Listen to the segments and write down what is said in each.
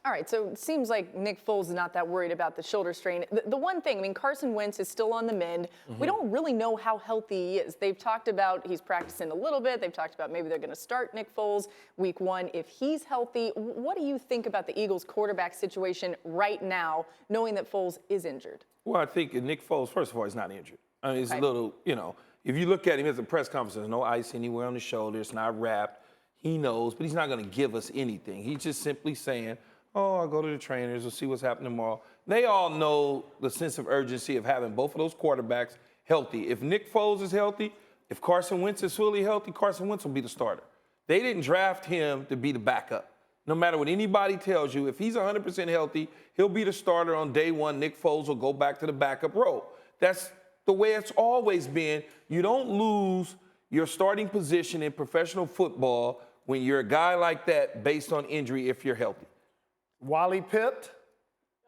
All right, so it seems like Nick Foles is not that worried about the shoulder strain. The one thing, I mean, Carson Wentz is still on the mend. We don't really know how healthy he is. They've talked about he's practicing a little bit. They've talked about maybe they're going to start Nick Foles week 1 if he's healthy. What do you think about the Eagles' quarterback situation right now, knowing that Foles is injured? Well, I think Nick Foles, first of all, he's not injured. I mean, it's a little, if you look at him at the press conference, there's no ice anywhere on the shoulder. It's not wrapped. He knows, but he's not going to give us anything. He's just simply saying, oh, I'll go to the trainers. We'll see what's happening tomorrow. They all know the sense of urgency of having both of those quarterbacks healthy. If Nick Foles is healthy, if Carson Wentz is fully healthy, Carson Wentz will be the starter. They didn't draft him to be the backup. No matter what anybody tells you, if he's 100% healthy, he'll be the starter on day 1. Nick Foles will go back to the backup role. That's the way it's always been. You don't lose your starting position in professional football when you're a guy like that based on injury if you're healthy. Wally Pitt.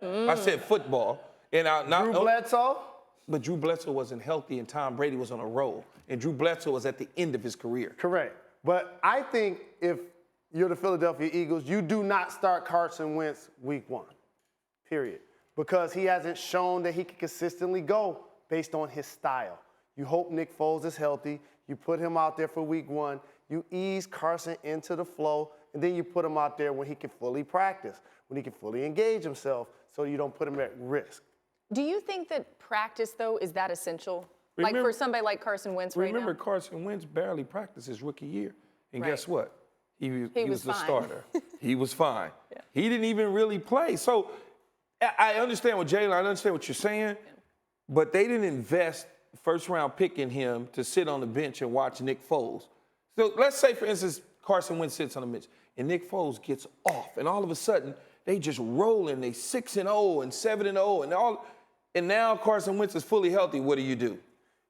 I said football. And Drew Bledsoe. But Drew Bledsoe wasn't healthy and Tom Brady was on a roll. And Drew Bledsoe was at the end of his career. Correct. But I think if you're the Philadelphia Eagles, you do not start Carson Wentz week 1, period. Because he hasn't shown that he can consistently go based on his style. You hope Nick Foles is healthy. You put him out there for week 1. You ease Carson into the flow, and then you put him out there when he can fully practice, when he can fully engage himself, so you don't put him at risk. Do you think that practice, though, is that essential? Like for somebody like Carson Wentz right now? Remember, Carson Wentz barely practiced his rookie year. And guess what? He was the fine. starter. He was fine. Yeah. He didn't even really play. So I understand what Jalen, I understand what you're saying, but they didn't invest first-round pick in him to sit on the bench and watch Nick Foles. So let's say, for instance, Carson Wentz sits on the bench and Nick Foles gets off, and all of a sudden they just rolling. They 6-0 and 7-0 and now Carson Wentz is fully healthy. What do?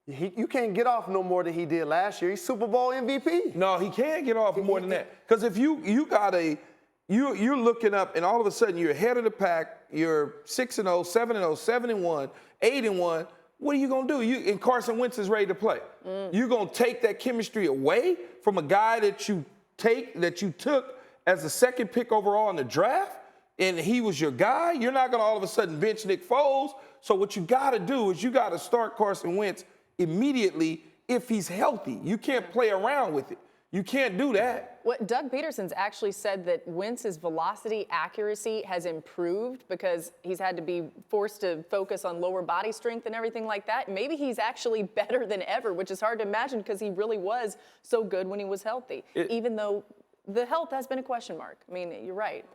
You can't get off no more than he did last year. He's Super Bowl MVP. No, he can't get off more than that. Because if you're looking up and all of a sudden you're ahead of the pack, you're 6-0, 7-0, 7-1, 8-1. What are you going to do? And Carson Wentz is ready to play. You're going to take that chemistry away from a guy that you took as the 2nd pick overall in the draft, and he was your guy. You're not going to all of a sudden bench Nick Foles. So what you got to do is you got to start Carson Wentz immediately if he's healthy. You can't play around with it. You can't do that. What Doug Peterson's actually said that Wentz's velocity accuracy has improved because he's had to be forced to focus on lower body strength and everything like that. Maybe he's actually better than ever, which is hard to imagine because he really was so good when he was healthy, even though the health has been a question mark. I mean, you're right.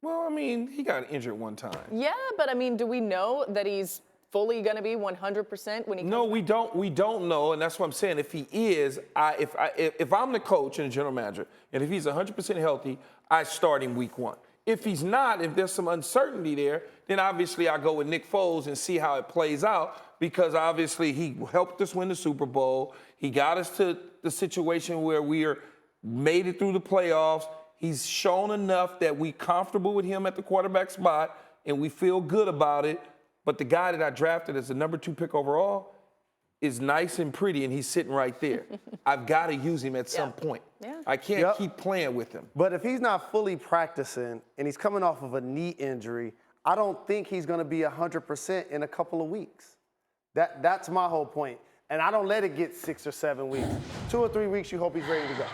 Well, I mean, he got injured one time. Yeah, but I mean, do we know that he's fully going to be 100% when he comes No, back? we don't know, and that's what I'm saying. If he is, if I'm the coach and the general manager, and if he's 100% healthy, I start him week 1. If he's not, if there's some uncertainty there, then obviously I go with Nick Foles and see how it plays out, because obviously he helped us win the Super Bowl. He got us to the situation where made it through the playoffs. He's shown enough that we're comfortable with him at the quarterback spot, and we feel good about it. But the guy that I drafted as the number 2 pick overall is nice and pretty, and he's sitting right there. I've got to use him at some point. Yeah. I can't keep playing with him. But if he's not fully practicing and he's coming off of a knee injury, I don't think he's going to be 100% in a couple of weeks. That's my whole point. And I don't let it get 6 or 7 weeks. 2 or 3 weeks, you hope he's ready to go.